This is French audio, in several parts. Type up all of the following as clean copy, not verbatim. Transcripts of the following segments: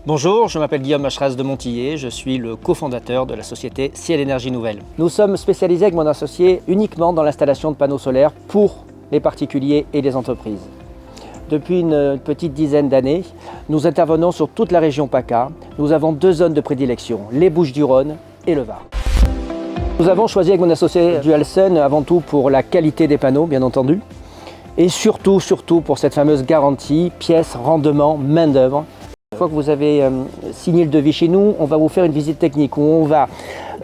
Bonjour, je m'appelle Guillaume Macheras de Montillet, je suis le cofondateur de la société Ciel Énergie Nouvelle. Nous sommes spécialisés avec mon associé uniquement dans l'installation de panneaux solaires pour les particuliers et les entreprises. Depuis une petite dizaine d'années, nous intervenons sur toute la région PACA. Nous avons deux zones de prédilection, les Bouches-du-Rhône et le Var. Nous avons choisi avec mon associé Dualsun avant tout pour la qualité des panneaux, bien entendu, et surtout pour cette fameuse garantie, pièces, rendement, main-d'œuvre. Une fois que vous avez signé le devis chez nous, on va vous faire une visite technique où on va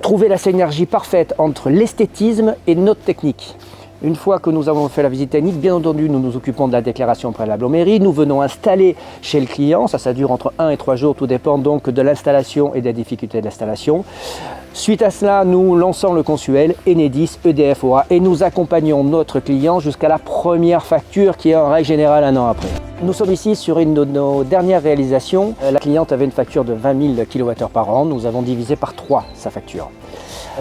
trouver la synergie parfaite entre l'esthétisme et notre technique. Une fois que nous avons fait la visite technique, bien entendu, nous nous occupons de la déclaration préalable aux mairies. Nous venons installer chez le client, ça dure entre 1 et 3 jours, tout dépend donc de l'installation et des difficultés de l'installation. Suite à cela, nous lançons le consuel Enedis, EDF, OA et nous accompagnons notre client jusqu'à la première facture qui est en règle générale un an après. Nous sommes ici sur une de nos dernières réalisations. La cliente avait une facture de 20 000 kWh par an. Nous avons divisé par 3 sa facture.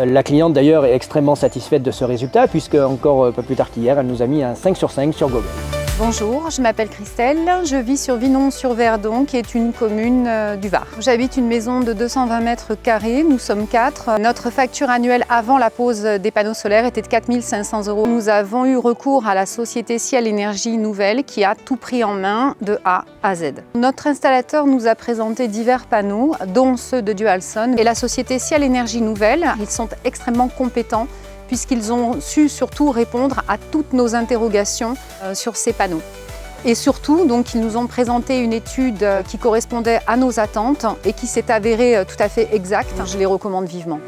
La cliente d'ailleurs est extrêmement satisfaite de ce résultat puisque encore pas plus tard qu'hier, elle nous a mis un 5 sur 5 sur Google. Bonjour, je m'appelle Christelle, je vis sur Vinon-sur-Verdon qui est une commune du Var. J'habite une maison de 220 mètres carrés, nous sommes 4. Notre facture annuelle avant la pose des panneaux solaires était de 4 500 €. Nous avons eu recours à la société Ciel Énergie Nouvelle qui a tout pris en main de A à Z. Notre installateur nous a présenté divers panneaux, dont ceux de Dualsun et la société Ciel Énergie Nouvelle. Ils sont extrêmement compétents puisqu'ils ont su surtout répondre à toutes nos interrogations sur ces panneaux. Et surtout, donc, ils nous ont présenté une étude qui correspondait à nos attentes et qui s'est avérée tout à fait exacte. Je les recommande vivement.